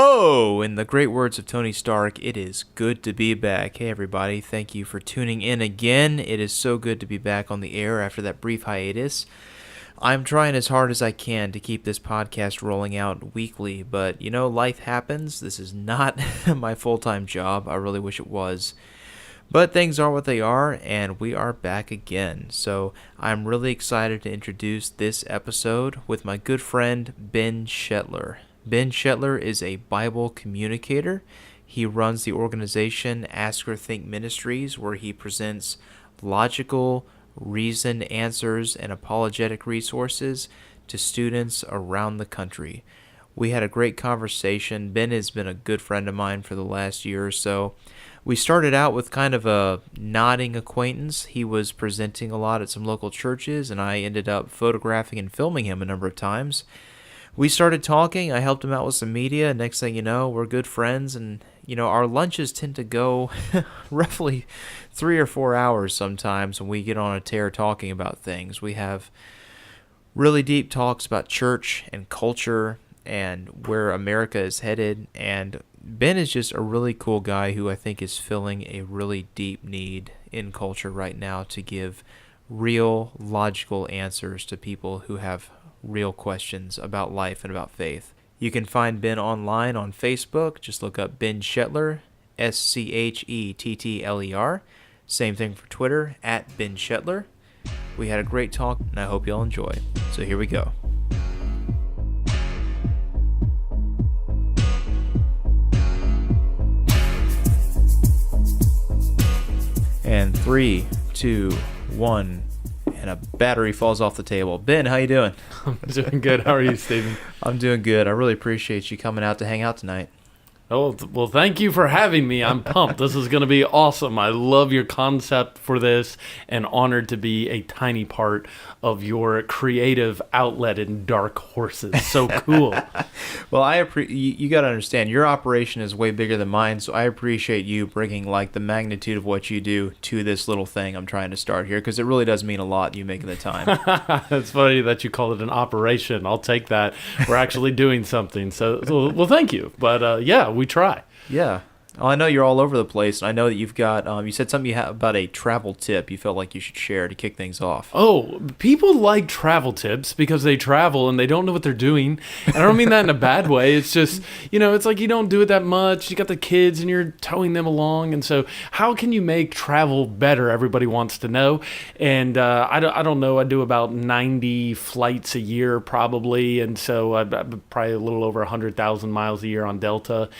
Oh, in the great words of Tony Stark, it is good to be back. Hey, everybody. Thank you for tuning in again. It is so good to be back on the air after that brief hiatus. I'm trying as hard as I can to keep this podcast rolling out weekly, but, life happens. This is not my full-time job. I really wish it was. But things are what they are, and we are back again. So I'm really excited to introduce this episode with my good friend, Ben Schettler. Ben Schettler is a Bible communicator. He runs the organization Think Ministries, where he presents logical, reasoned answers and apologetic resources to students around the country. We had a great conversation. Ben has been a good friend of mine for the last year or so. We started out with kind of a nodding acquaintance. He was presenting a lot at some local churches, and I ended up photographing and filming him a number of times. We started talking. I helped him out with some media. Next thing you know, we're good friends, and our lunches tend to go roughly 3 or 4 hours sometimes when we get on a tear talking about things. We have really deep talks about church and culture and where America is headed, and Ben is just a really cool guy who I think is filling a really deep need in culture right now to give real, logical answers to people who have real questions about life and about faith. You can find Ben online on Facebook. Just look up Ben Schettler, Schettler. Same thing for Twitter, at Ben Schettler. We had a great talk, and I hope y'all enjoy. So here we go. And 3, 2, 1, and a battery falls off the table. Ben, how you doing? I'm doing good. How are you, Stephen? I'm doing good. I really appreciate you coming out to hang out tonight. Oh, well, thank you for having me. I'm pumped. This is going to be awesome. I love your concept for this and honored to be a tiny part of your creative outlet in Dark Horses. So cool. Well, you got to understand, your operation is way bigger than mine, so I appreciate you bringing the magnitude of what you do to this little thing I'm trying to start here, because it really does mean a lot, you making the time. It's funny that you call it an operation. I'll take that. We're actually doing something. So well, thank you. But yeah, we try. Yeah. Well, I know you're all over the place, and I know that you've got, you said something about a travel tip you felt like you should share to kick things off. Oh, people like travel tips because they travel and they don't know what they're doing. And I don't mean that in a bad way. It's just, it's like you don't do it that much. You got the kids and you're towing them along. And so how can you make travel better? Everybody wants to know. And I don't know. I do about 90 flights a year probably. And so I'm probably a little over 100,000 miles a year on Delta.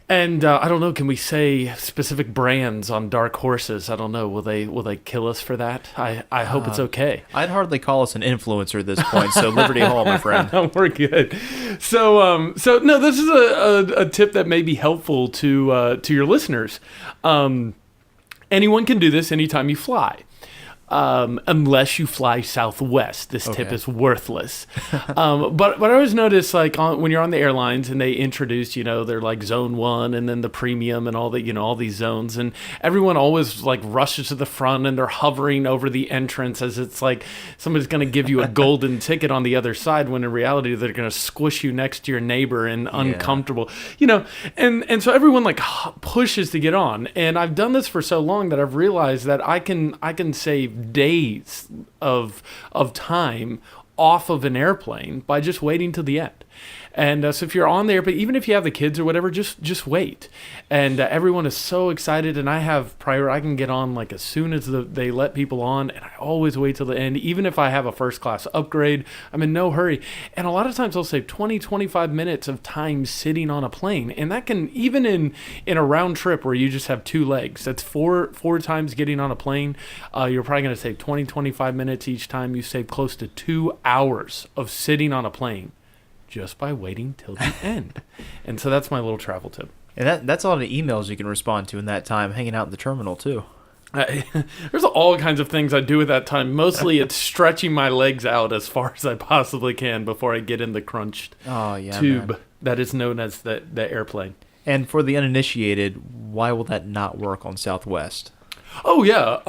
And I don't know, can we say specific brands on Dark Horses? I don't know. Will they kill us for that? I hope it's okay. I'd hardly call us an influencer at this point, so Liberty Hall, my friend. We're good. So no, this is a tip that may be helpful to your listeners. Anyone can do this anytime you fly. Unless you fly Southwest, this tip is worthless. But I always notice, when you're on the airlines and they introduce, they're like zone 1 and then the premium and all that, all these zones, and everyone always rushes to the front and they're hovering over the entrance as it's like somebody's going to give you a golden ticket on the other side, when in reality they're going to squish you next to your neighbor and uncomfortable, and so everyone pushes to get on. And I've done this for so long that I've realized that I can save days of time off of an airplane by just waiting till the end. And so if you're on there, but even if you have the kids or whatever, just wait. And everyone is so excited, and I have I can get on as soon as they let people on, and I always wait till the end. Even if I have a first class upgrade, I'm in no hurry. And a lot of times I'll save 20-25 minutes of time sitting on a plane, and that can, even in a round trip where you just have 2 legs, that's four times getting on a plane. You're probably going to save 20-25 minutes each time. You save close to 2 hours of sitting on a plane just by waiting till the end. And so that's my little travel tip. And that's a lot of emails you can respond to in that time, hanging out in the terminal too. There's all kinds of things I do at that time. Mostly it's stretching my legs out as far as I possibly can before I get in the crunched tube that is known as the airplane. And for the uninitiated, why will that not work on Southwest? Oh yeah,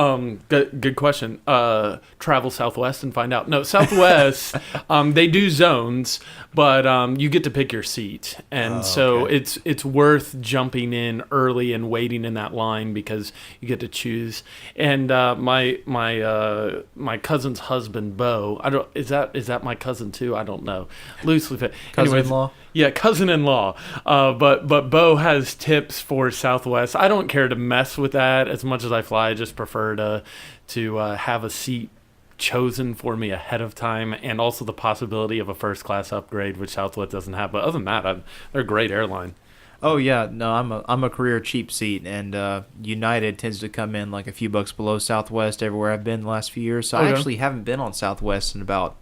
good question. Travel Southwest and find out. No, Southwest, they do zones, but you get to pick your seat, and so okay. it's worth jumping in early and waiting in that line because you get to choose. And my cousin's husband, Bo, I don't is that my cousin too? I don't know. Loosely fit. Cousin-in-law? Yeah, cousin-in-law. But Bo has tips for Southwest. I don't care to mess with that as much as I fly. I just prefer to have a seat chosen for me ahead of time, and also the possibility of a first class upgrade, which Southwest doesn't have. But other than that, they're a great airline. Oh yeah, no, I'm a career cheap seat, and United tends to come in like a few bucks below Southwest everywhere I've been the last few years. So I Okay. actually haven't been on Southwest in about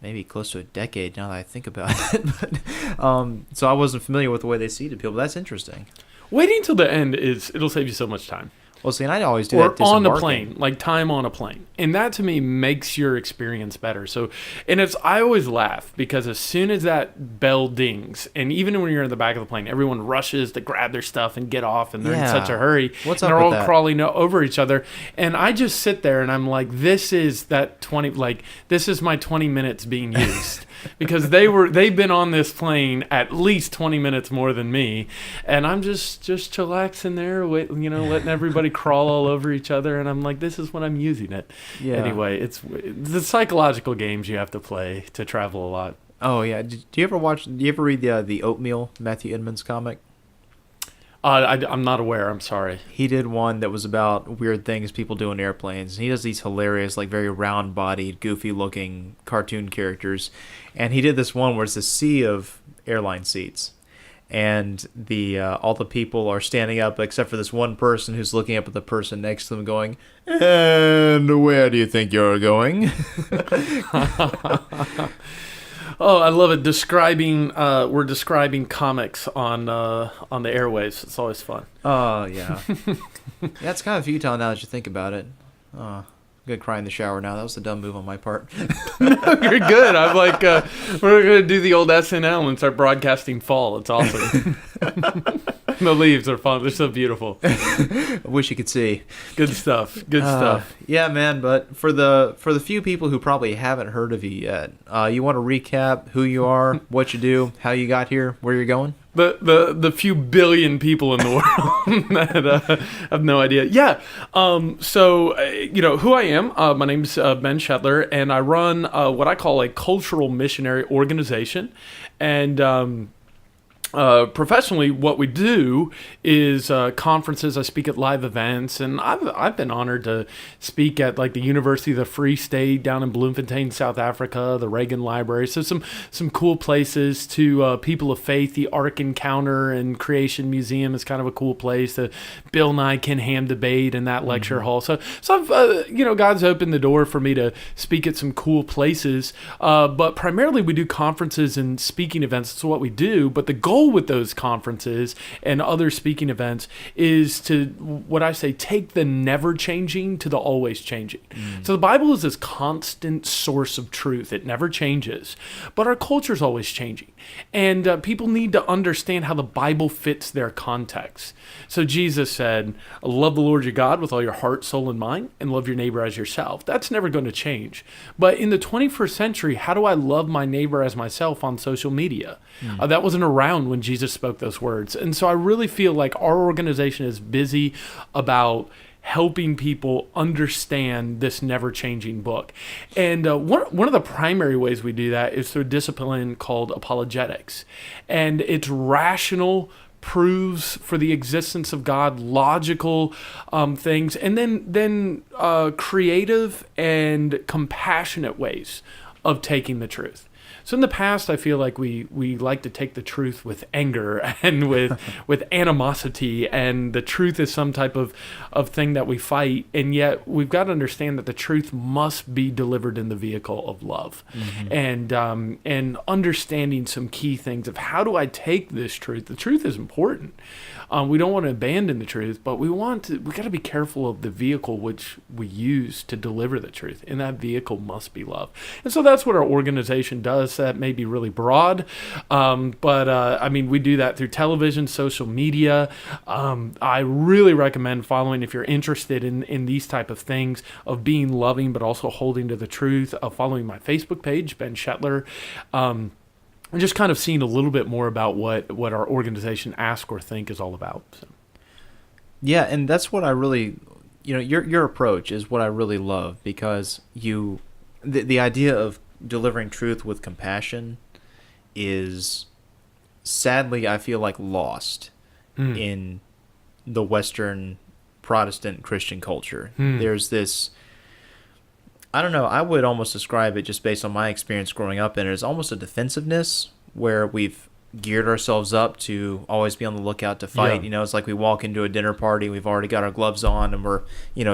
maybe close to a decade now that I think about it. So I wasn't familiar with the way they seated people. But that's interesting. Waiting till the end it'll save you so much time. Well, see, and I always do Or that on the disembarking. plane, like time on a plane. And that to me makes your experience better. So, and I always laugh because as soon as that bell dings, and even when you're in the back of the plane, everyone rushes to grab their stuff and get off, and they're in such a hurry. What's and up they're with all that? crawling over each other. And I just sit there and I'm like, this is my 20 minutes being used. Because they've been on this plane at least 20 minutes more than me, and I'm just chillaxing there, letting everybody crawl all over each other, and I'm like, this is when I'm using it. Yeah. Anyway, it's the psychological games you have to play to travel a lot. Oh yeah. Do you ever read the Oatmeal, Matthew Edmonds comic? I'm not aware. I'm sorry. He did one that was about weird things people do in airplanes. And he does these hilarious, like very round-bodied, goofy-looking cartoon characters. And he did this one where it's a sea of airline seats, and the all the people are standing up except for this one person who's looking up at the person next to them, going, "And where do you think you're going?" Oh, I love it. We're describing comics on the airwaves. It's always fun. Oh yeah, yeah. It's kind of futile now that you think about it. I'm gonna cry in the shower now. That was a dumb move on my part. You're good. I'm like, we're gonna do the old SNL and start broadcasting fall. It's awesome. The leaves are fun. They're so beautiful. I wish you could see. Good stuff. Good stuff. Yeah, man. But for the few people who probably haven't heard of you yet, you want to recap who you are, what you do, how you got here, where you're going? The few billion people in the world that have no idea. Yeah. So who I am. My name's Ben Schettler, and I run what I call a cultural missionary organization, and professionally, what we do is conferences. I speak at live events, and I've been honored to speak at like the University of the Free State down in Bloemfontein, South Africa, the Reagan Library. So some cool places to people of faith. The Ark Encounter and Creation Museum is kind of a cool place. The Bill Nye Ken Ham debate in that lecture hall. So I've God's opened the door for me to speak at some cool places. But primarily we do conferences and speaking events. That's what we do. But the goal with those conferences and other speaking events is to, what I say, take the never changing to the always changing. So the Bible is this constant source of truth. It never changes, but our culture is always changing, and people need to understand how the Bible fits their context. So Jesus said, love the Lord your God with all your heart, soul, and mind, and love your neighbor as yourself. That's never going to change. But in the 21st century, how do I love my neighbor as myself on social media? That wasn't around when Jesus spoke those words. And so I really feel like our organization is busy about helping people understand this never-changing book. And one of the primary ways we do that is through a discipline called apologetics. And it's rational proofs for the existence of God, logical things, and then creative and compassionate ways of taking the truth. So in the past, I feel like we like to take the truth with anger and with animosity, and the truth is some type of thing that we fight, and yet we've got to understand that the truth must be delivered in the vehicle of love, and understanding some key things of how do I take this truth. The truth is important. We don't want to abandon the truth, but we got to be careful of the vehicle which we use to deliver the truth, and that vehicle must be love. And so that's what our organization does. us, that may be really broad. But I mean, we do that through television, social media. I really recommend following, if you're interested in these type of things, of being loving, but also holding to the truth, of following my Facebook page, Ben Schettler. And just kind of seeing a little bit more about what our organization Ask or Think is all about. So. Yeah, and that's what I really, your approach is what I really love, because the idea of delivering truth with compassion is, sadly, I feel like lost in the Western Protestant Christian culture. There's this, I don't know, I would almost describe it, just based on my experience growing up in it, as almost a defensiveness, where we've geared ourselves up to always be on the lookout to fight. Yeah. It's like we walk into a dinner party, we've already got our gloves on, and we're,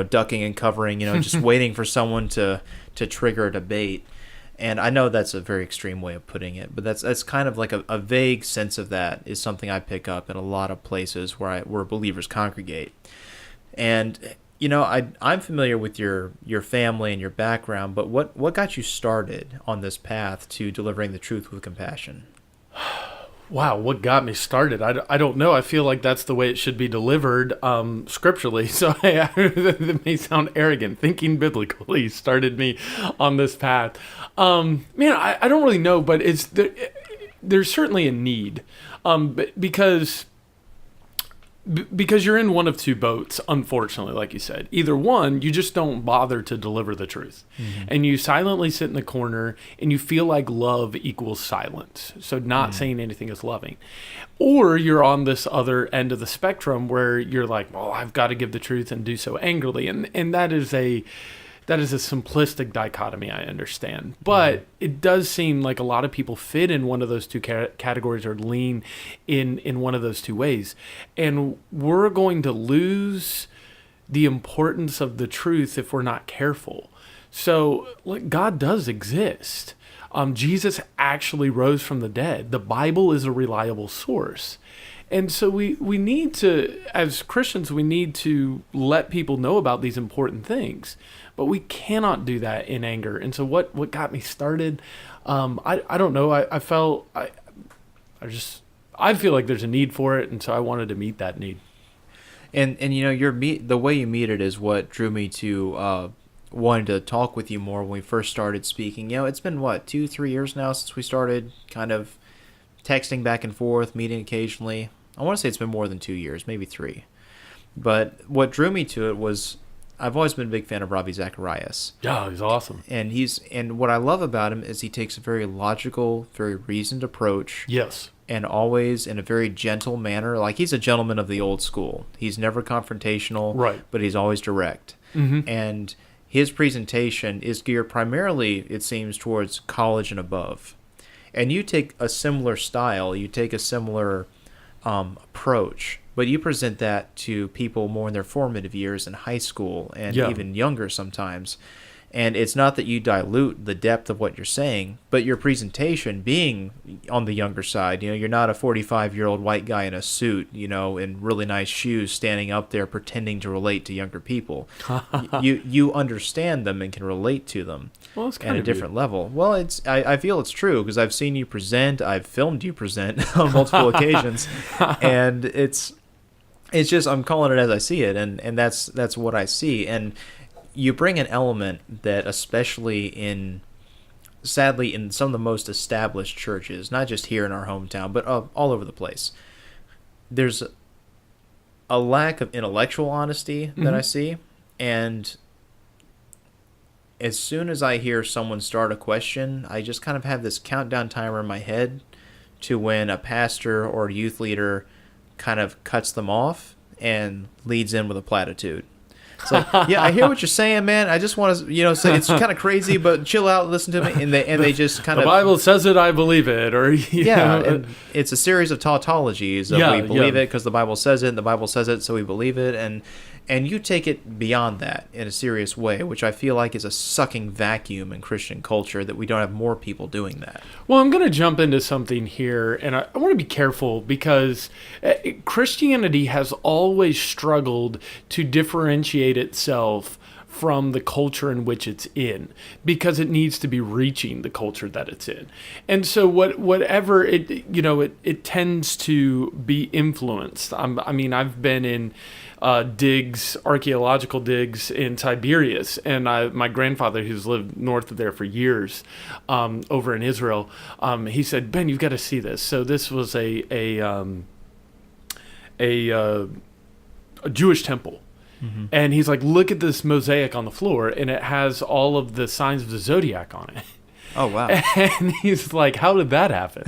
ducking and covering, just waiting for someone to trigger a debate. And I know that's a very extreme way of putting it, but that's kind of like a vague sense of that is something I pick up in a lot of places where believers congregate. And I'm familiar with your family and your background, but what got you started on this path to delivering the truth with compassion? Wow, what got me started? I don't know. I feel like that's the way it should be delivered scripturally. So that may sound arrogant. Thinking biblically started me on this path. I don't really know, but there's certainly a need, because you're in one of two boats, unfortunately, like you said. Either one, you just don't bother to deliver the truth. And you silently sit in the corner and you feel like love equals silence. So not saying anything is loving. Or you're on this other end of the spectrum where you're like, well, I've got to give the truth and do so angrily. And that is a simplistic dichotomy, I understand. But it does seem like a lot of people fit in one of those two categories, or lean in one of those two ways. And we're going to lose the importance of the truth if we're not careful. So God does exist. Jesus actually rose from the dead. The Bible is a reliable source. And so we need to, as Christians, we need to let people know about these important things. But we cannot do that in anger. And so what got me started, I don't know. I felt, I feel like there's a need for it. And so I wanted to meet that need. And the way you meet it is what drew me to wanting to talk with you more when we first started speaking. It's been, 2-3 years now since we started kind of texting back and forth, meeting occasionally. I want to say it's been more than 2 years, maybe 3. But what drew me to it was, I've always been a big fan of Ravi Zacharias. Yeah, he's awesome. And what I love about him is he takes a very logical, very reasoned approach. Yes. And always in a very gentle manner. Like, he's a gentleman of the old school. He's never confrontational, right, but he's always direct. And his presentation is geared primarily, it seems, towards college and above. And you take a similar style, you take a similar approach, but you present that to people more in their formative years in high school and even younger sometimes. And it's not that you dilute the depth of what you're saying, but your presentation being on the younger side. You're not a 45-year-old white guy in a suit, in really nice shoes, standing up there pretending to relate to younger people. You understand them and can relate to them at a different level. Well, I feel it's true, because I've seen you present. I've filmed you present on multiple occasions, and it's just, I'm calling it as I see it, and that's what I see. And you bring an element that, especially sadly, in some of the most established churches, not just here in our hometown, but all over the place, there's a lack of intellectual honesty that I see. And as soon as I hear someone start a question, I just kind of have this countdown timer in my head to when a pastor or a youth leader kind of cuts them off and leads in with a platitude. It's like, yeah, I hear what you're saying, man. I just want to, say it's kind of crazy, but chill out, listen to me. And they just kind of... The Bible says it, I believe it. Or and it's a series of tautologies. We believe it because the Bible says it, and the Bible says it, so we believe it. And you take it beyond that in a serious way, which I feel like is a sucking vacuum in Christian culture, that we don't have more people doing that. Well, I'm going to jump into something here, and I want to be careful, because Christianity has always struggled to differentiate itself from the culture in which it's in, because it needs to be reaching the culture that it's in. And so whatever it tends to be influenced. I mean, I've been in archaeological digs in Tiberias, and my grandfather, who's lived north of there for years, over in Israel, he said, "Ben, you've got to see this." So this was a Jewish temple. Mm-hmm. And he's like, "Look at this mosaic on the floor, and it has all of the signs of the zodiac on it." Oh, wow. And he's like, "How did that happen?"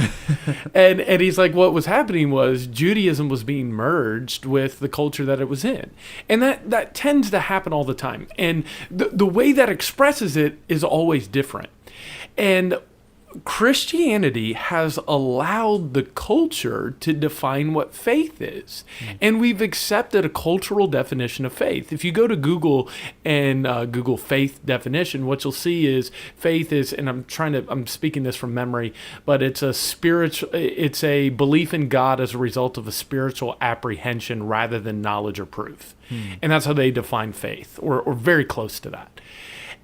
and he's like, what was happening was Judaism was being merged with the culture that it was in. And that tends to happen all the time. And the way that expresses it is always different. And Christianity has allowed the culture to define what faith is. And we've accepted a cultural definition of faith. If you go to Google and Google faith definition, what you'll see is faith is, and I'm speaking this from memory, but it's a belief in God as a result of a spiritual apprehension rather than knowledge or proof. And that's how they define faith, or very close to that.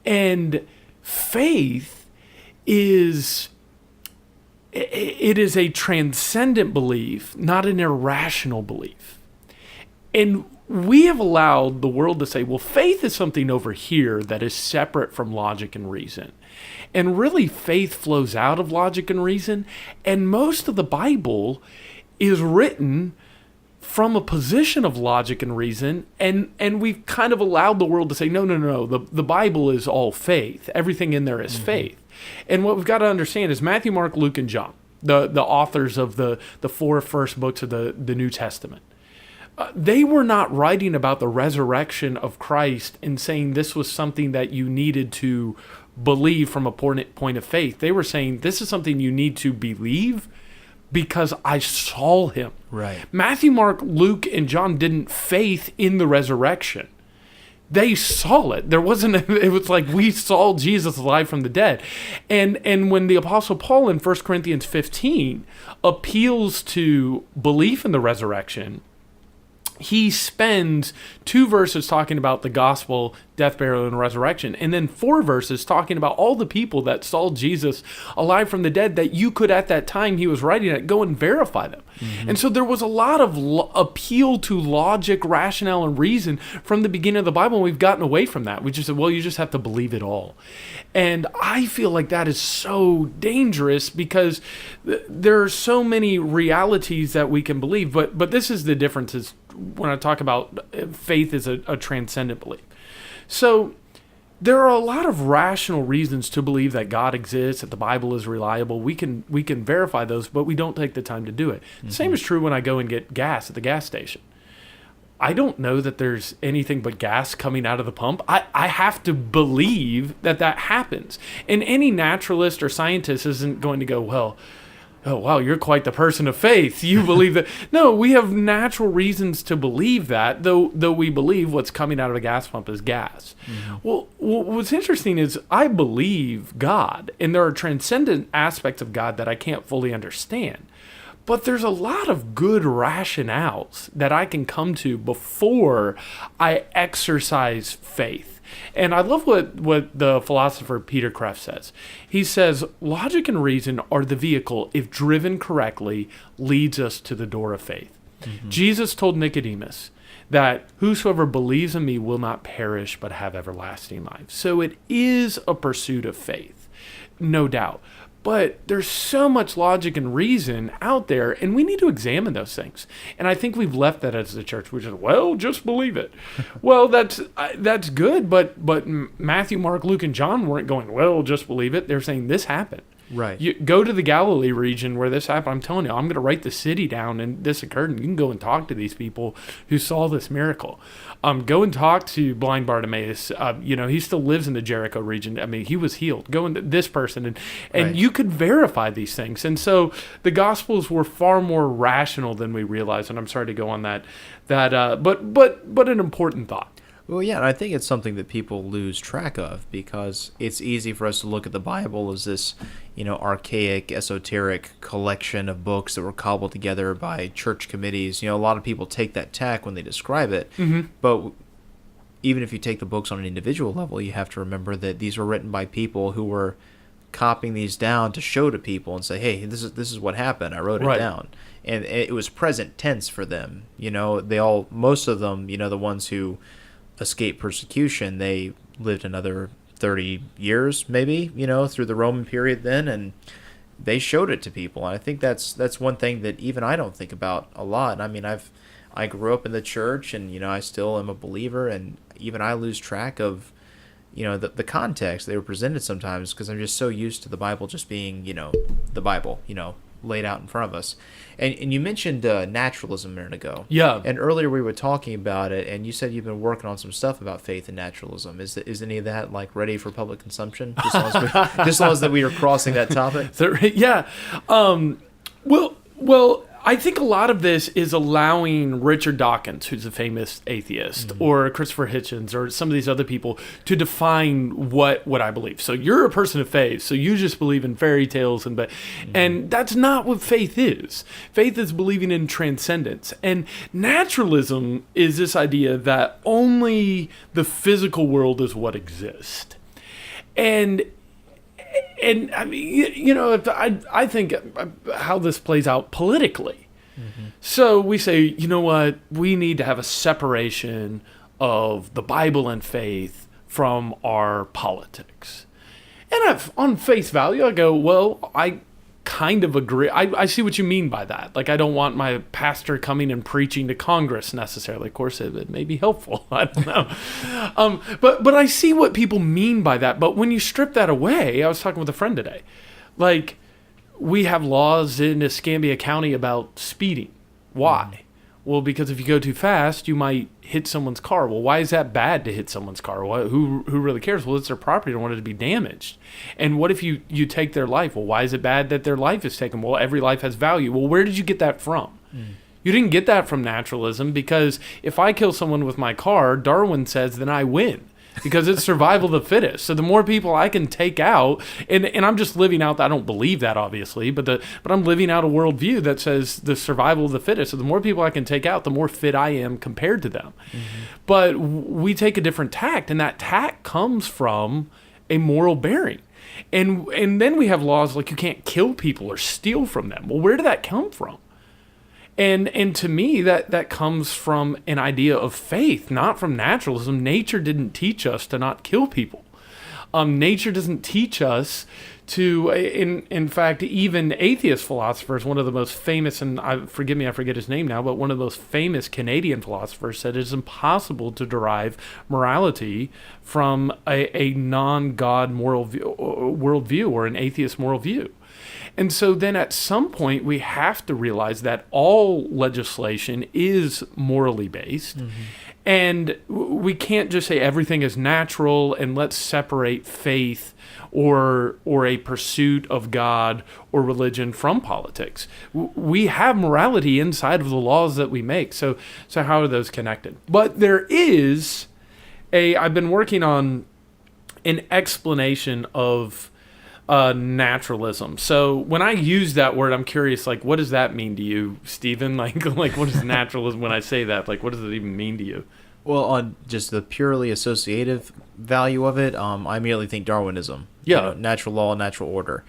And faith is a transcendent belief, not an irrational belief. And we have allowed the world to say, well, faith is something over here that is separate from logic and reason. And really, faith flows out of logic and reason. And most of the Bible is written from a position of logic and reason, and we've kind of allowed the world to say, no, the Bible is all faith. Everything in there is faith. And what we've got to understand is Matthew, Mark, Luke, and John, the authors of the four first books of the New Testament, they were not writing about the resurrection of Christ and saying this was something that you needed to believe from a point of faith. They were saying this is something you need to believe because I saw him. Right. Matthew, Mark, Luke, and John didn't faith in the resurrection. They saw it. It was like we saw Jesus alive from the dead. And when the Apostle Paul in 1 Corinthians 15 appeals to belief in the resurrection, he spends 2 verses talking about the gospel, death, burial, and resurrection, and then 4 verses talking about all the people that saw Jesus alive from the dead that you could, at that time he was writing it, go and verify them. Mm-hmm. And so there was a lot of appeal to logic, rationale, and reason from the beginning of the Bible, and we've gotten away from that. We just said, well, you just have to believe it all. And I feel like that is so dangerous because there are so many realities that we can believe, but this is the difference is when I talk about faith is a transcendent belief. So there are a lot of rational reasons to believe that God exists, that the Bible is reliable. We can verify those, but we don't take the time to do it. Mm-hmm. The same is true when I go and get gas at the gas station. I don't know that there's anything but gas coming out of the pump. I have to believe that happens. And any naturalist or scientist isn't going to go, well, oh, wow, you're quite the person of faith. You believe that. No, we have natural reasons to believe that, though we believe what's coming out of a gas pump is gas. Mm-hmm. Well, what's interesting is I believe God, and there are transcendent aspects of God that I can't fully understand. But there's a lot of good rationales that I can come to before I exercise faith. And I love what the philosopher Peter Kreeft says. He says, logic and reason are the vehicle, if driven correctly, leads us to the door of faith. Mm-hmm. Jesus told Nicodemus that whosoever believes in me will not perish but have everlasting life. So it is a pursuit of faith, no doubt. But there's so much logic and reason out there, and we need to examine those things. And I think we've left that as the church. We just, well, just believe it. Well, that's good, but Matthew, Mark, Luke, and John weren't going, well, just believe it. They're saying this happened. Right. You go to the Galilee region where this happened. I'm telling you, I'm going to write the city down, and this occurred, and you can go and talk to these people who saw this miracle. Go and talk to blind Bartimaeus. He still lives in the Jericho region. I mean, he was healed. Go into this person, and right. You could verify these things. And so the Gospels were far more rational than we realize. And I'm sorry to go on that, but an important thought. Well, yeah, and I think it's something that people lose track of because it's easy for us to look at the Bible as this, archaic, esoteric collection of books that were cobbled together by church committees. A lot of people take that tack when they describe it, mm-hmm. But even if you take the books on an individual level, you have to remember that these were written by people who were copying these down to show to people and say, hey, this is what happened. I wrote it down. And it was present tense for them. Most of them, the ones who escaped persecution, they lived another 30 years maybe, through the Roman period then, and they showed it to people. And I think that's one thing that even I don't think about a lot. I mean, I grew up in the church, and I still am a believer, and even I lose track of the context they were presented sometimes, because I'm just so used to the Bible just being the Bible laid out in front of us. And you mentioned naturalism a minute ago. Yeah. And earlier we were talking about it, and you said you've been working on some stuff about faith and naturalism. Is any of that ready for public consumption? Just as long as that we are crossing that topic. Yeah. Well, I think a lot of this is allowing Richard Dawkins, who's a famous atheist, or Christopher Hitchens, or some of these other people, to define what I believe. So you're a person of faith, so you just believe in fairy tales, and that's not what faith is. Faith is believing in transcendence. And naturalism is this idea that only the physical world is what exists. And I mean, I think how this plays out politically. So we say, you know what, we need to have a separation of the Bible and faith from our politics. And on face value, I go, well, I kind of agree. I see what you mean by that. Like, I don't want my pastor coming and preaching to Congress necessarily. Of course, it may be helpful. I don't know. But I see what people mean by that. But when you strip that away, I was talking with a friend today. Like, we have laws in Escambia County about speeding. Why? Well, because if you go too fast, you might hit someone's car. Well, why is that bad to hit someone's car? Who really cares? Well, it's their property. They don't want it to be damaged. And what if you take their life? Well, why is it bad that their life is taken? Well, every life has value. Well, where did you get that from? You didn't get that from naturalism, because if I kill someone with my car, Darwin says, then I win. Because it's survival of the fittest. So the more people I can take out, and I'm just living out, I don't believe that obviously, but I'm living out a worldview that says the survival of the fittest. So the more people I can take out, the more fit I am compared to them. But we take a different tact, and that tact comes from a moral bearing. And then we have laws like you can't kill people or steal from them. Well, where did that come from? And to me, that comes from an idea of faith, not from naturalism. Nature didn't teach us to not kill people. Nature doesn't teach us to, in fact, even atheist philosophers, one of the most famous, and forgive me, I forget his name now, but one of the most famous Canadian philosophers said it's impossible to derive morality from a non-God worldview or an atheist moral view. And so then at some point we have to realize that all legislation is morally based. And we can't just say everything is natural and let's separate faith or a pursuit of God or religion from politics. We have morality inside of the laws that we make. So how are those connected? But there is I've been working on an explanation of naturalism. So when I use that word, I'm curious, like, what does that mean to you, Stephen? Like what is naturalism when I say that? Like, what does it even mean to you? Well, on just the purely associative value of it, I immediately think Darwinism. Yeah. Natural law, natural order.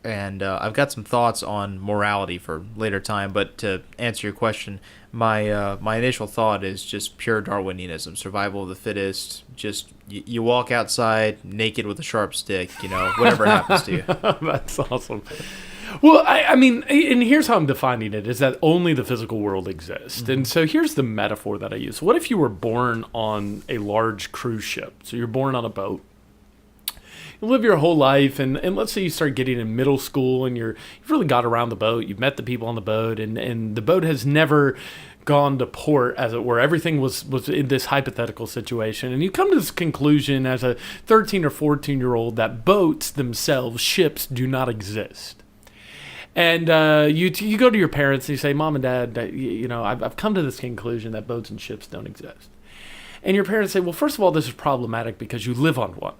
And I've got some thoughts on morality for later time, but to answer your question, my initial thought is just pure Darwinianism, survival of the fittest. Just you walk outside naked with a sharp stick, whatever happens to you. That's awesome. Well, I mean, and here's how I'm defining it, is that only the physical world exists. And so here's the metaphor that I use. What if you were born on a large cruise ship? So you're born on a boat. You live your whole life, and let's say you start getting in middle school, and you've really got around the boat. You've met the people on the boat, and the boat has never gone to port, as it were. Everything was in this hypothetical situation. And you come to this conclusion as a 13 or 14-year-old that boats themselves, ships, do not exist. And you go to your parents and you say, Mom and Dad, I've come to this conclusion that boats and ships don't exist. And your parents say, well, first of all, this is problematic because you live on one.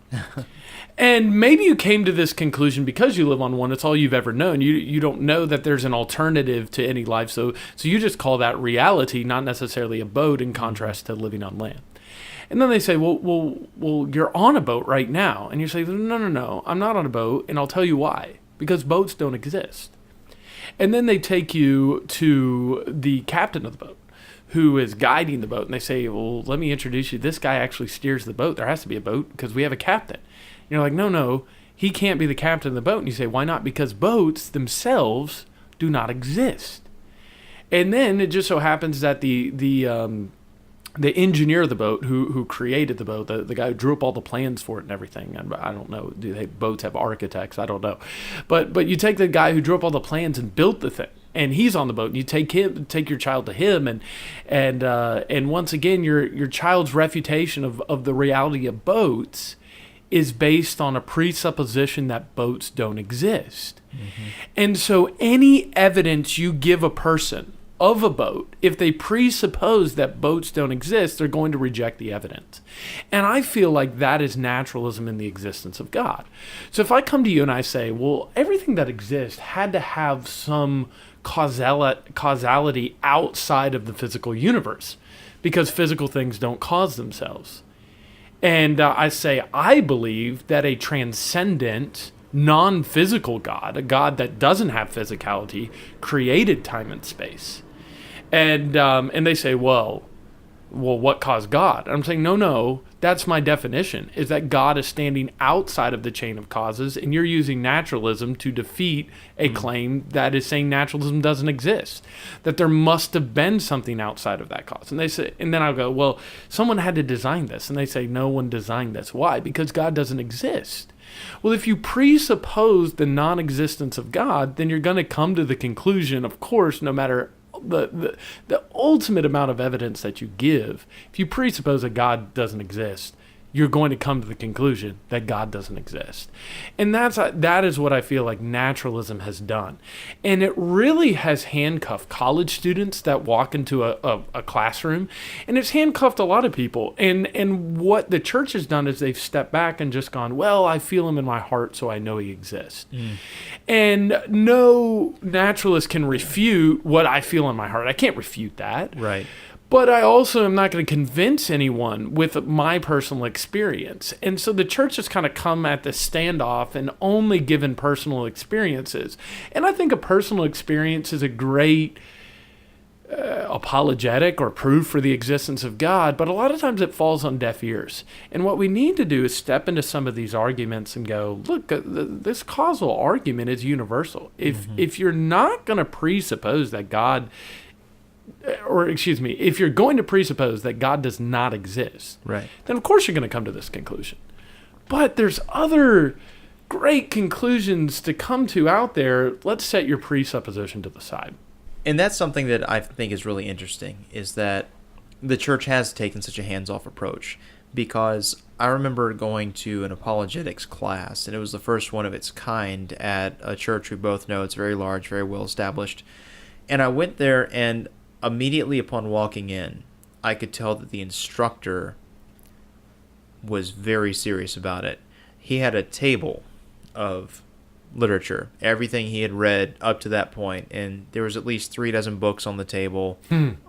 And maybe you came to this conclusion because you live on one. It's all you've ever known. You don't know that there's an alternative to any life. So you just call that reality, not necessarily a boat, in contrast to living on land. And then they say, well, you're on a boat right now. And you say, no, I'm not on a boat. And I'll tell you why. Because boats don't exist. And then they take you to the captain of the boat, who is guiding the boat. And they say, well, let me introduce you. This guy actually steers the boat. There has to be a boat because we have a captain. And you're like, no, he can't be the captain of the boat. And you say, why not? Because boats themselves do not exist. And then it just so happens that the engineer of the boat who created the boat, the guy who drew up all the plans for it and everything. I don't know. Boats have architects? I don't know. But you take the guy who drew up all the plans and built the thing, and he's on the boat, and you take your child to him, and once again, your child's refutation of the reality of boats is based on a presupposition that boats don't exist. Mm-hmm. And so any evidence you give a person of a boat, if they presuppose that boats don't exist, they're going to reject the evidence. And I feel like that is naturalism in the existence of God. So if I come to you and I say, well, everything that exists had to have some causality outside of the physical universe, because physical things don't cause themselves. And I say, I believe that a transcendent, non-physical God, a God that doesn't have physicality, created time and space. And they say, well, what caused God? I'm saying, no, that's my definition, is that God is standing outside of the chain of causes, and you're using naturalism to defeat a claim that is saying naturalism doesn't exist, that there must have been something outside of that cause. And they say, and then I'll go, well, someone had to design this. And they say, no one designed this. Why? Because God doesn't exist. Well, if you presuppose the non-existence of God, then you're going to come to the conclusion, of course, no matter the ultimate amount of evidence that you give, if you presuppose that God doesn't exist, you're going to come to the conclusion that God doesn't exist. And that is what I feel like naturalism has done. And it really has handcuffed college students that walk into a classroom, and it's handcuffed a lot of people. And what the church has done is they've stepped back and just gone, well, I feel him in my heart, so I know he exists. And no naturalist can refute what I feel in my heart. I can't refute that. Right. But I also am not going to convince anyone with my personal experience. And so the church has kind of come at the standoff and only given personal experiences. And I think a personal experience is a great apologetic or proof for the existence of God, but a lot of times it falls on deaf ears. And what we need to do is step into some of these arguments and go, look, this causal argument is universal. If you're not going to presuppose that God... if you're going to presuppose that God does not exist, right, then of course you're going to come to this conclusion. But there's other great conclusions to come to out there. Let's set your presupposition to the side. And that's something that I think is really interesting, is that the church has taken such a hands-off approach. Because I remember going to an apologetics class, and it was the first one of its kind at a church we both know. It's very large, very well established. And I went there, and immediately upon walking in, I could tell that the instructor was very serious about it. He had a table of literature, everything he had read up to that point, and there was at least 36 books on the table,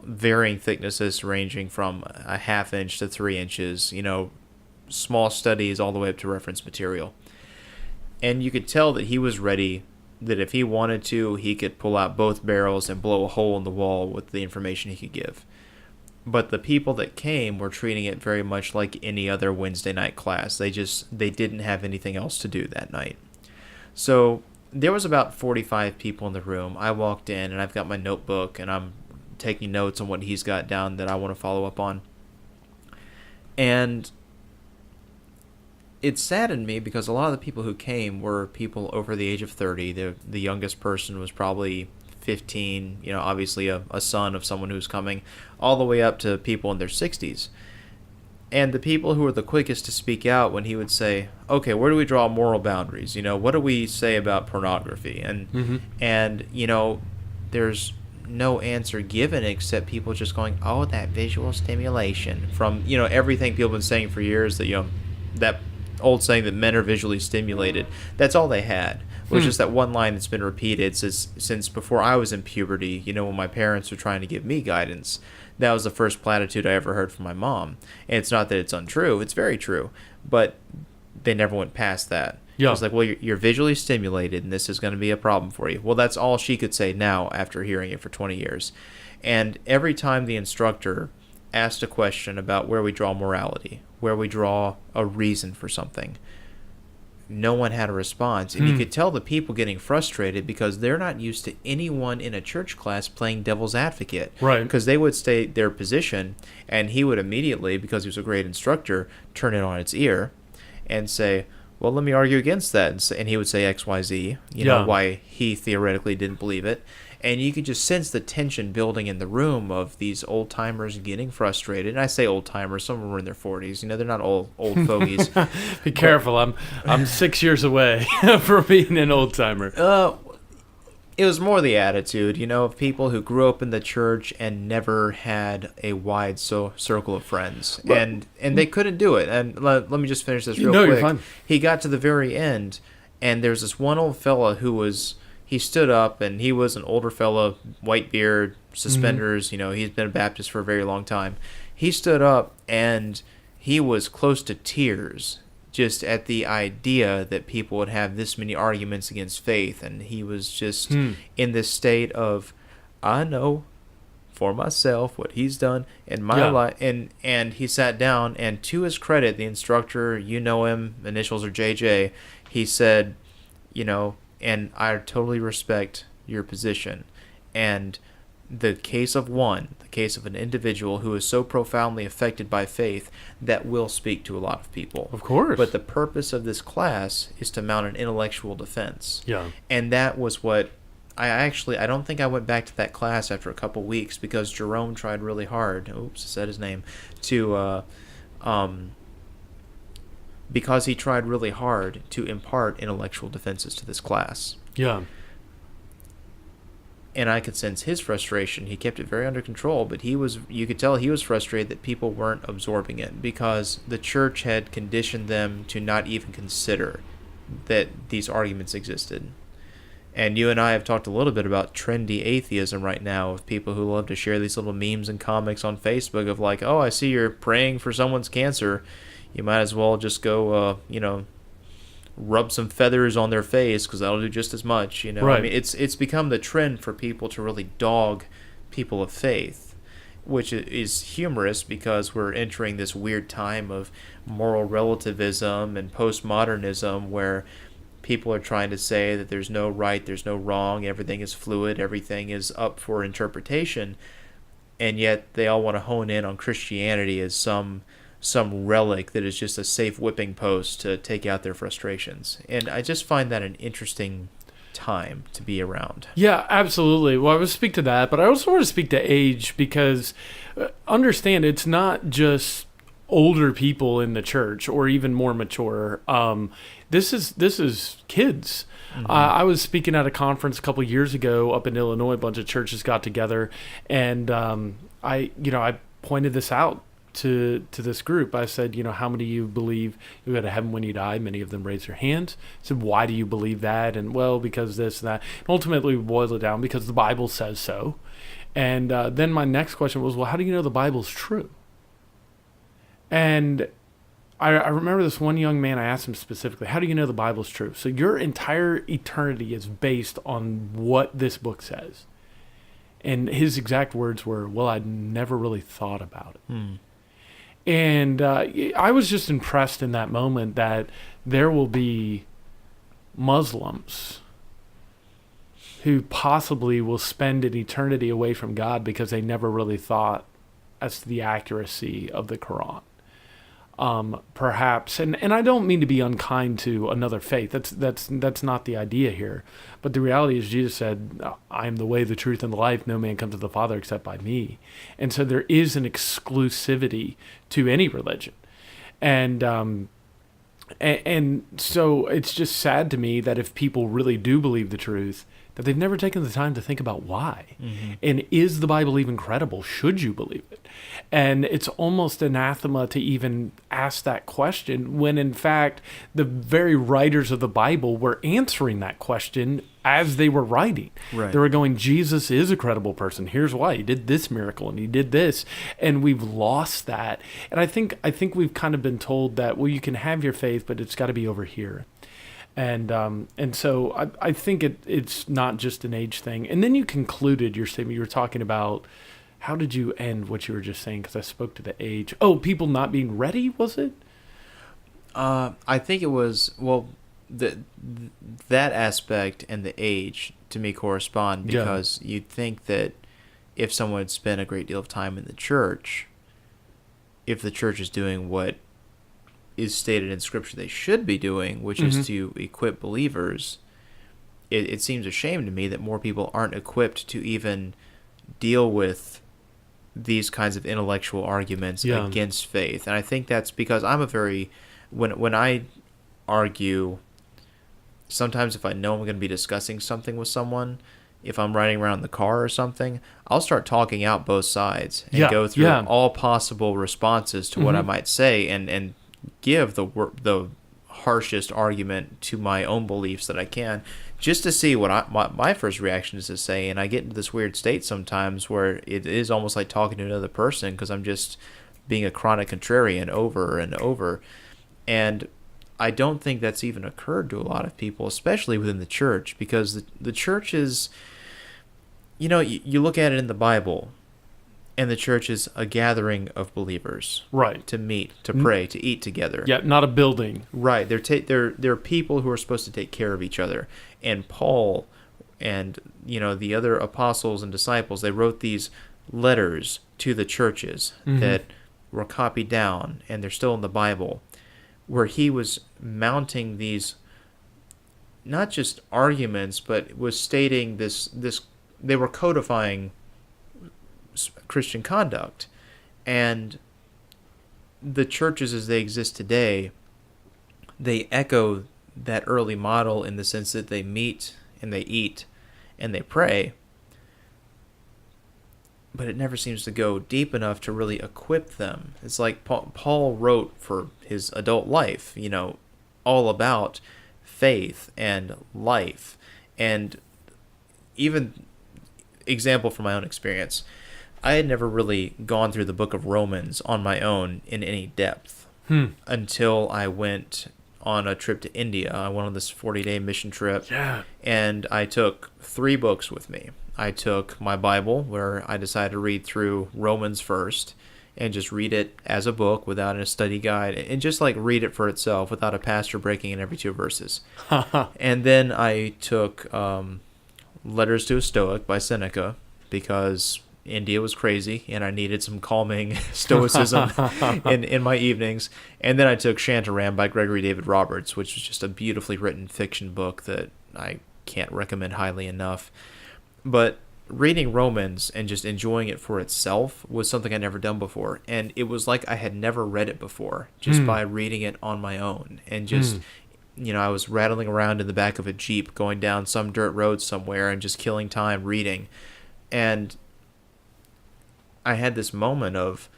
varying thicknesses ranging from a ½ inch to 3 inches, small studies all the way up to reference material. And you could tell that he was ready, that if he wanted to, he could pull out both barrels and blow a hole in the wall with the information he could give. But the people that came were treating it very much like any other Wednesday night class. They didn't have anything else to do that night. So there was about 45 people in the room. I walked in, and I've got my notebook, and I'm taking notes on what he's got down that I want to follow up on. And it saddened me because a lot of the people who came were people over the age of 30. The youngest person was probably 15, obviously a son of someone who's coming, all the way up to people in their 60s. And the people who were the quickest to speak out when he would say, okay, where do we draw moral boundaries? What do we say about pornography? And, there's no answer given except people just going, oh, that visual stimulation from, everything people have been saying for years that, that old saying that men are visually stimulated. That's all they had. Was just that one line that's been repeated since before I was in puberty, when my parents were trying to give me guidance. That was the first platitude I ever heard from my mom. And it's not that it's untrue. It's very true. But they never went past that. Yeah. It was like, well, you're visually stimulated, and this is going to be a problem for you. Well, that's all she could say now after hearing it for 20 years. And every time the instructor asked a question about where we draw morality, where we draw a reason for something, no one had a response. And you could tell the people getting frustrated because they're not used to anyone in a church class playing devil's advocate. Right. Because they would state their position, and he would immediately, because he was a great instructor, turn it on its ear and say, well, let me argue against that. And he would say X, Y, Z, why he theoretically didn't believe it. And you could just sense the tension building in the room of these old-timers getting frustrated. And I say old-timers, some of them were in their 40s. They're not old fogies. Be careful. I'm 6 years away from being an old-timer. It was more the attitude, of people who grew up in the church and never had a wide circle of friends. Well, and they couldn't do it. And let me just finish this real quick. You're fine. He got to the very end, and there's this one old fella he stood up, and he was an older fella, white beard, suspenders. He's been a Baptist for a very long time. He stood up, and he was close to tears just at the idea that people would have this many arguments against faith. And he was just in this state of, I know for myself what he's done in my life. And he sat down, and to his credit, the instructor, him, initials are JJ, he said, and I totally respect your position. And the case of an individual who is so profoundly affected by faith, that will speak to a lot of people. Of course. But the purpose of this class is to mount an intellectual defense. Yeah. And that was what I don't think I went back to that class after a couple weeks because Jerome tried really hard. Oops, I said his name. Because he tried really hard to impart intellectual defenses to this class. Yeah. And I could sense his frustration. He kept it very under control, but you could tell he was frustrated that people weren't absorbing it because the church had conditioned them to not even consider that these arguments existed. And you and I have talked a little bit about trendy atheism right now, of people who love to share these little memes and comics on Facebook of like, oh, I see you're praying for someone's cancer. You might as well just go, rub some feathers on their face because that'll do just as much. Right. I mean, it's become the trend for people to really dog people of faith, which is humorous because we're entering this weird time of moral relativism and postmodernism where people are trying to say that there's no right, there's no wrong, everything is fluid, everything is up for interpretation, and yet they all want to hone in on Christianity as some relic that is just a safe whipping post to take out their frustrations. And I just find that an interesting time to be around. Yeah, absolutely. Well, I would speak to that, but I also want to speak to age because understand it's not just older people in the church or even more mature. This is kids. Mm-hmm. I was speaking at a conference a couple of years ago up in Illinois. A bunch of churches got together, and I pointed this out to this group. I said, how many of you believe you go to heaven when you die? Many of them raised their hands. I said, why do you believe that? And well, because this and that. And ultimately, we boiled it down because the Bible says so. And then my next question was, well, how do you know the Bible's true? And I remember this one young man, I asked him specifically, how do you know the Bible's true? So your entire eternity is based on what this book says. And his exact words were, well, I'd never really thought about it. And I was just impressed in that moment that there will be Muslims who possibly will spend an eternity away from God because they never really thought as to the accuracy of the Quran. Perhaps, and I don't mean to be unkind to another faith. That's not the idea here. But the reality is Jesus said, I am the way, the truth, and the life. No man comes to the Father except by me. And so there is an exclusivity to any religion. And so it's just sad to me that if people really do believe the truth, but they've never taken the time to think about why. And is the Bible even credible? Should you believe it? And it's almost anathema to even ask that question when, in fact, the very writers of the Bible were answering that question as they were writing. Right. They were going, Jesus is a credible person. Here's why. He did this miracle and he did this. And we've lost that. And I think we've kind of been told that, well, you can have your faith, but it's got to be over here. And so I think it's not just an age thing. And then you concluded your statement. You were talking about, how did you end what you were just saying? Because I spoke to the age. Oh, people not being ready, was it? I think it was, well, that aspect and the age to me correspond, because you'd think that if someone had spent a great deal of time in the church, if the church is doing what is stated in Scripture they should be doing, which is to equip believers, it seems a shame to me that more people aren't equipped to even deal with these kinds of intellectual arguments against faith. And I think that's because I'm when I argue, sometimes if I know I'm going to be discussing something with someone, if I'm riding around in the car or something, I'll start talking out both sides and go through all possible responses to what I might say, and give the harshest argument to my own beliefs that I can, just to see what my first reaction is to say. And I get into this weird state sometimes where it is almost like talking to another person, because I'm just being a chronic contrarian over and over. And I don't think that's even occurred to a lot of people, especially within the church, because the church is, you look at it in the Bible, and the church is a gathering of believers, right? To meet, to pray, to eat together. Yeah, not a building. Right. They're people who are supposed to take care of each other. And Paul and the other apostles and disciples, they wrote these letters to the churches that were copied down, and they're still in the Bible, where he was mounting these not just arguments, but was stating this they were codifying Christian conduct. And the churches as they exist today, they echo that early model in the sense that they meet and they eat and they pray, but it never seems to go deep enough to really equip them. It's like Paul wrote for his adult life, all about faith and life. And even example from my own experience, I had never really gone through the book of Romans on my own in any depth until I went on a trip to India. I went on this 40-day mission trip, and I took 3 books with me. I took my Bible, where I decided to read through Romans first and just read it as a book without a study guide, and just read it for itself without a pastor breaking in every 2 verses. And then I took Letters to a Stoic by Seneca, because India was crazy and I needed some calming stoicism in my evenings. And then I took Shantaram by Gregory David Roberts, which was just a beautifully written fiction book that I can't recommend highly enough. But reading Romans and just enjoying it for itself was something I'd never done before. And it was like I had never read it before, just by reading it on my own. And just, I was rattling around in the back of a Jeep going down some dirt road somewhere and just killing time reading. And I had this moment of,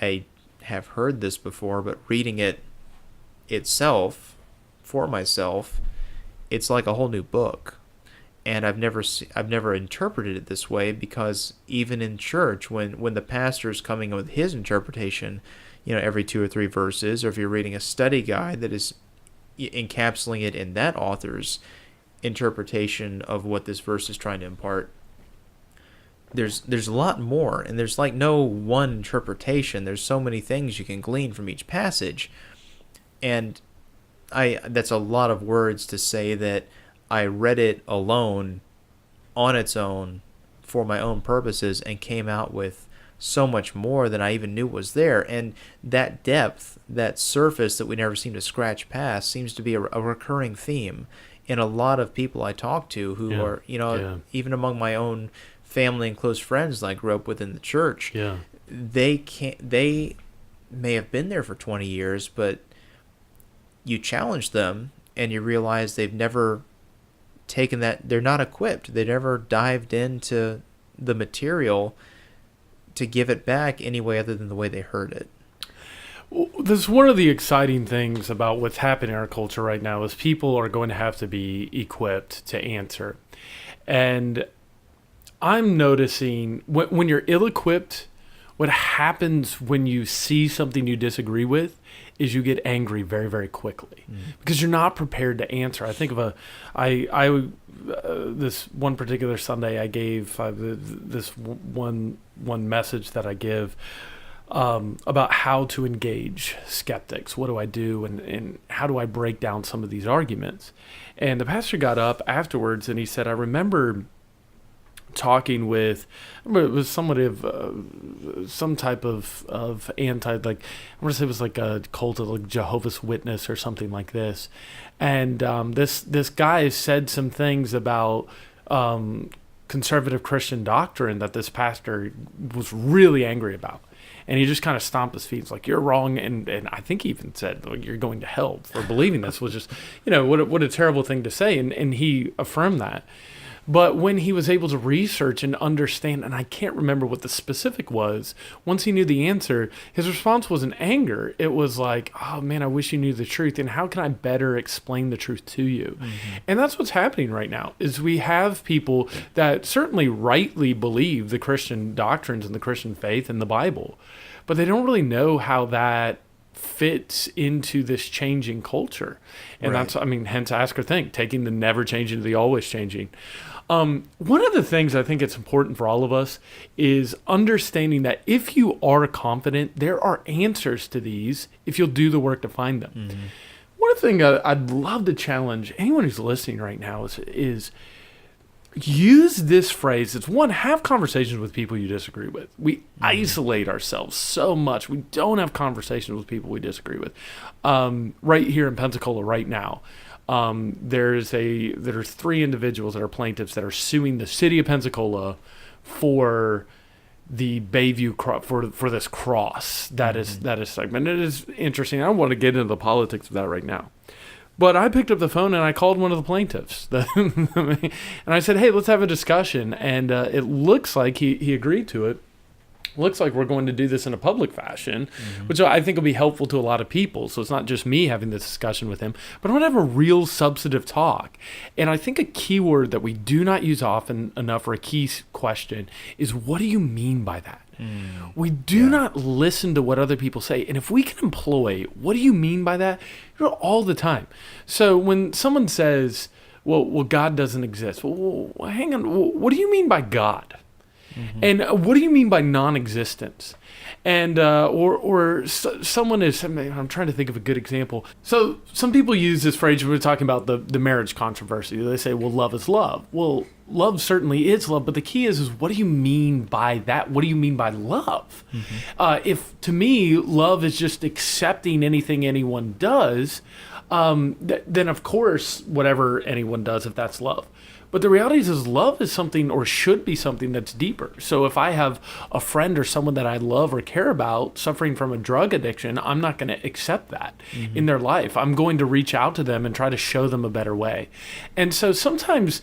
I have heard this before, but reading it itself for myself, it's like a whole new book. And I've never interpreted it this way, because even in church, when the pastor's coming with his interpretation, every 2 or 3 verses, or if you're reading a study guide that is encapsulating it in that author's interpretation of what this verse is trying to impart, there's a lot more, and there's no one interpretation. There's so many things you can glean from each passage. And that's a lot of words to say that I read it alone, on its own, for my own purposes, and came out with so much more than I even knew was there. And that depth, that surface that we never seem to scratch past, seems to be a recurring theme in a lot of people I talk to who are, even among my own family and close friends that I grew up with in the church. They may have been there for 20 years, but you challenge them and you realize they've never taken that. They're not equipped. They never dived into the material to give it back any way other than the way they heard it. This is one of the exciting things about what's happening in our culture right now is people are going to have to be equipped to answer. And I'm noticing when you're ill-equipped, what happens when you see something you disagree with is you get angry very, very quickly because you're not prepared to answer. I think of this one particular Sunday I gave this one message that I give about how to engage skeptics. What do I do and how do I break down some of these arguments? And the pastor got up afterwards and he said, I remember talking with, it was somebody of some type of anti, like I want to say it was like a cult of like Jehovah's Witness or something like this, and this guy said some things about conservative Christian doctrine that this pastor was really angry about. And he just kind of stomped his feet. It's like, you're wrong. And I think he even said, like, you're going to hell for believing this. Was just, what a terrible thing to say. And he affirmed that. But when he was able to research and understand, and I can't remember what the specific was, once he knew the answer, his response wasn't anger. It was like, oh man, I wish you knew the truth. And how can I better explain the truth to you? And that's what's happening right now is we have people that certainly rightly believe the Christian doctrines and the Christian faith and the Bible, but they don't really know how that fits into this changing culture. And that's, hence ask or think, taking the never changing to the always changing. One of the things I think it's important for all of us is understanding that if you are confident, there are answers to these if you'll do the work to find them. One thing I'd love to challenge anyone who's listening right now is use this phrase. It's one, have conversations with people you disagree with. We isolate ourselves so much. We don't have conversations with people we disagree with. Right here in Pensacola right now, there's 3 individuals that are plaintiffs that are suing the city of Pensacola for the Bayview for this cross that is segmented. It is interesting. I don't want to get into the politics of that right now. But I picked up the phone and I called one of the plaintiffs. And I said, hey, let's have a discussion. And it looks like he agreed to it. Looks like we're going to do this in a public fashion, which I think will be helpful to a lot of people. So it's not just me having this discussion with him, but I want to have a real substantive talk. And I think a key word that we do not use often enough, or a key question, is what do you mean by that? We do not listen to what other people say. And if we can employ, what do you mean by that? All the time. So when someone says, well, God doesn't exist. Well, hang on. What do you mean by God? And what do you mean by non-existence? And someone is, I'm trying to think of a good example. So some people use this phrase when we're talking about the marriage controversy. They say, well, love is love. Well, love certainly is love, but the key is what do you mean by that? What do you mean by love? If to me, love is just accepting anything anyone does, then of course, whatever anyone does, if that's love. But the reality is love is something, or should be something, that's deeper. So if I have a friend or someone that I love or care about suffering from a drug addiction, I'm not going to accept that in their life. I'm going to reach out to them and try to show them a better way. And so sometimes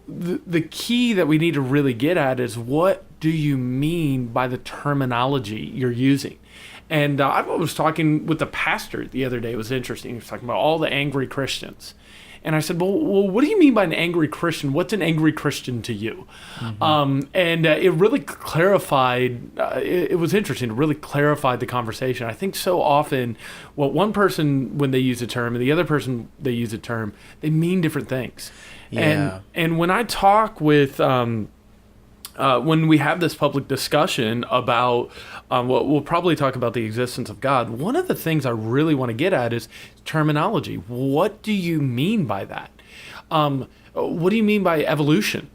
the key that we need to really get at is, what do you mean by the terminology you're using? And I was talking with the pastor the other day. It was interesting. He was talking about all the angry Christians. And I said, well, what do you mean by an angry Christian? What's an angry Christian to you? It really clarified, it was interesting, it really clarified the conversation. I think so often, one person, when they use a term, and the other person, they use a term, they mean different things. Yeah. And when I talk with... when we have this public discussion about, we'll probably talk about the existence of God, one of the things I really want to get at is terminology. What do you mean by that? What do you mean by evolution?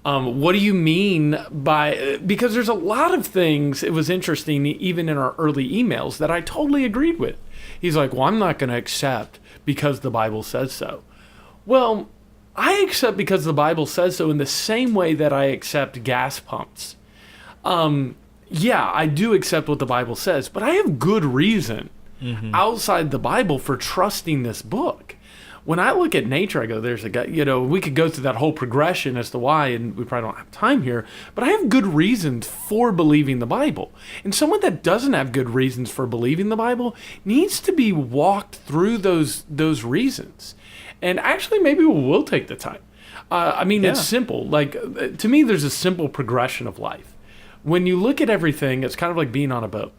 What do you mean by, because there's a lot of things, it was interesting, even in our early emails, that I totally agreed with. He's like, well, I'm not going to accept because the Bible says so. Well, I accept because the Bible says so in the same way that I accept gas pumps. Yeah, I do accept what the Bible says, but I have good reason outside the Bible for trusting this book. when I look at nature, I go, there's a guy, we could go through that whole progression as to why, and we probably don't have time here, but I have good reasons for believing the Bible. And someone that doesn't have good reasons for believing the Bible needs to be walked through those reasons. And actually, maybe we'll take the time. It's simple. Like, to me, there's a simple progression of life. When you look at everything, it's kind of like being on a boat.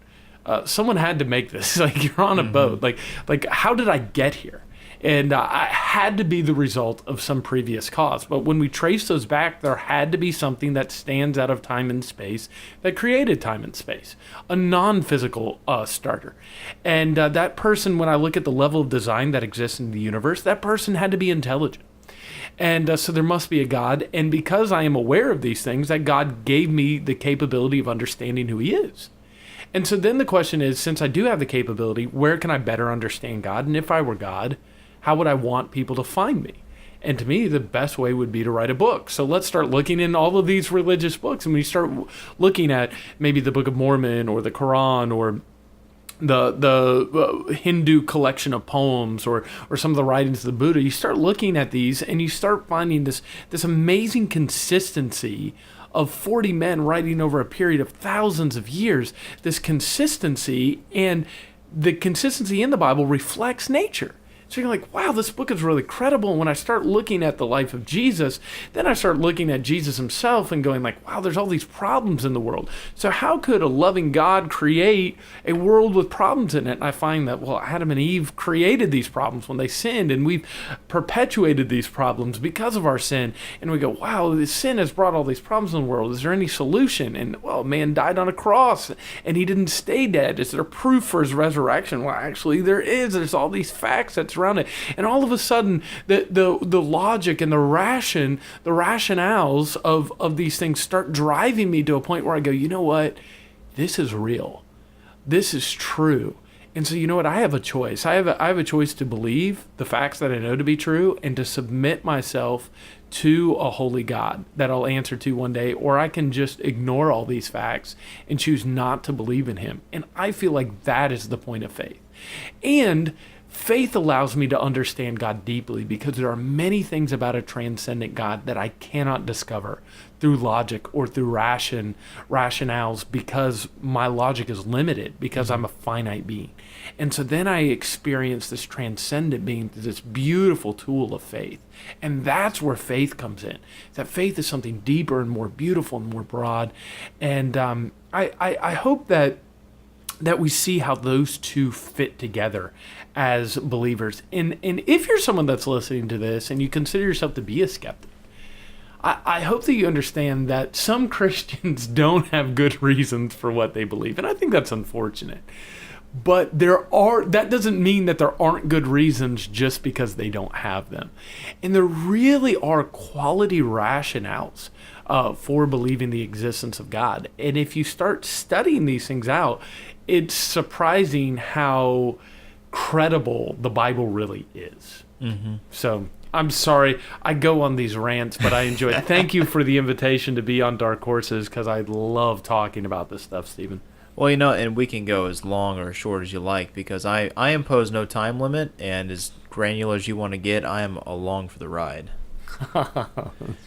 Someone had to make this. Like, you're on a boat. Like, how did I get here? And I had to be the result of some previous cause. But when we trace those back, there had to be something that stands out of time and space that created time and space, a non-physical starter. And that person, when I look at the level of design that exists in the universe, that person had to be intelligent. And so there must be a God. And because I am aware of these things, that God gave me the capability of understanding who he is. And so then the question is, since I do have the capability, where can I better understand God? And if I were God, how would I want people to find me? And to me, the best way would be to write a book. So let's start looking in all of these religious books. And we start looking at maybe the Book of Mormon or the Quran or the Hindu collection of poems or some of the writings of the Buddha. You start looking at these and you start finding this amazing consistency of 40 men writing over a period of thousands of years. This consistency, and the consistency in the Bible reflects nature. So you're like, wow, this book is really credible. And when I start looking at the life of Jesus, then I start looking at Jesus himself and going like, wow, there's all these problems in the world. So how could a loving God create a world with problems in it? And I find that, well, Adam and Eve created these problems when they sinned, and we've perpetuated these problems because of our sin. And we go, wow, this sin has brought all these problems in the world. Is there any solution? And, well, man died on a cross and he didn't stay dead. Is there proof for his resurrection? Well, actually there is. There's all these facts that's around it. And all of a sudden, the logic and the rationales of these things start driving me to a point where I go, you know what? This is real. This is true. And so, you know what? I have a choice. I have a choice to believe the facts that I know to be true and to submit myself to a holy God that I'll answer to one day, or I can just ignore all these facts and choose not to believe in him. And I feel like that is the point of faith. And faith allows me to understand God deeply, because there are many things about a transcendent God that I cannot discover through logic or through rationales, because my logic is limited, because I'm a finite being. And so then I experience this transcendent being, this beautiful tool of faith. And that's where faith comes in. That faith is something deeper and more beautiful and more broad. And I hope that we see how those two fit together as believers. And if you're someone that's listening to this and you consider yourself to be a skeptic, I hope that you understand that some Christians don't have good reasons for what they believe. And I think that's unfortunate. But that doesn't mean that there aren't good reasons just because they don't have them. And there really are quality rationales for believing the existence of God. And if you start studying these things out, it's surprising how credible the Bible really is. Mm-hmm. So I'm sorry I go on these rants, but I enjoy it. Thank you for the invitation to be on Dark Horses, because I love talking about this stuff, Stephen. Well, and we can go as long or as short as you like, because I impose no time limit, and as granular as you want to get, I am along for the ride. That's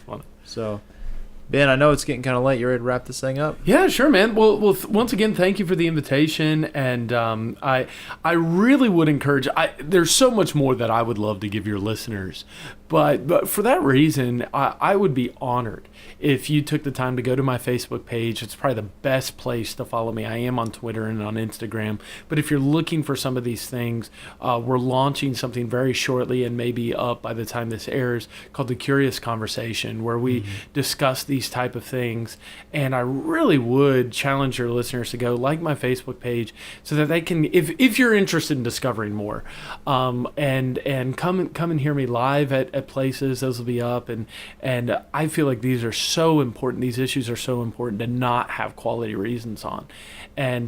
funny. So, Ben, I know it's getting kind of late. You ready to wrap this thing up? Yeah, sure, man. Well, once again, thank you for the invitation, and I really would encourage. There's so much more that I would love to give your listeners, but for that reason, I would be honored if you took the time to go to my Facebook page. It's probably the best place to follow me. I am on Twitter and on Instagram, but if you're looking for some of these things, we're launching something very shortly and maybe up by the time this airs, called The Curious Conversation, where we discuss these type of things. And I really would challenge your listeners to go like my Facebook page so that they can, if you're interested in discovering more, and come and hear me live at at places. Those will be up, and I feel like these are so important. These issues are so important to not have quality reasons on, and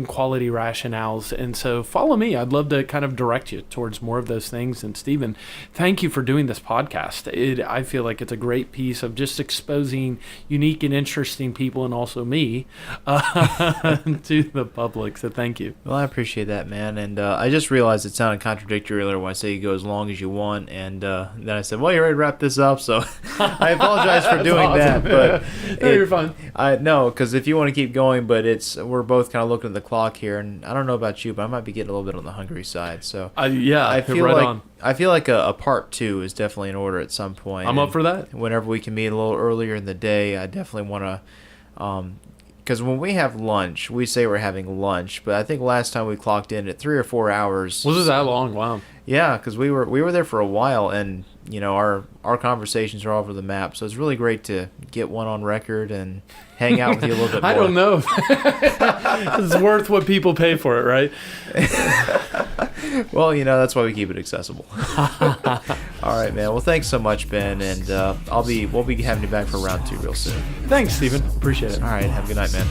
quality rationales. And so follow me. I'd love to kind of direct you towards more of those things. And Stephen, thank you for doing this podcast. I feel like it's a great piece of just exposing unique and interesting people, and also me, to the public. So thank you. Well, I appreciate that, man. And I just realized it sounded contradictory earlier when I say you go as long as you want, and then I said, well, you're ready to wrap this up, so I apologize for doing awesome. that. But no, you're fine. No, because if you want to keep going, but we're both kind of looking at the clock here, and I don't know about you, but I might be getting a little bit on the hungry side. So I feel like a part 2 is definitely in order at some point. I'm up for that. Whenever we can meet a little earlier in the day, I definitely want to. Because when we have lunch, we say we're having lunch, but I think last time we clocked in at 3 or 4 hours. Was it that long? Wow. Yeah, because we were there for a while, and our conversations are all over the map. So it's really great to get one on record and hang out with you a little bit more. I don't know. It's worth what people pay for it, right? Well, that's why we keep it accessible. All right, man. Well, thanks so much, Ben, and we'll be having you back for round 2 real soon. Thanks, Stephen. Appreciate it. All right, have a good night, man.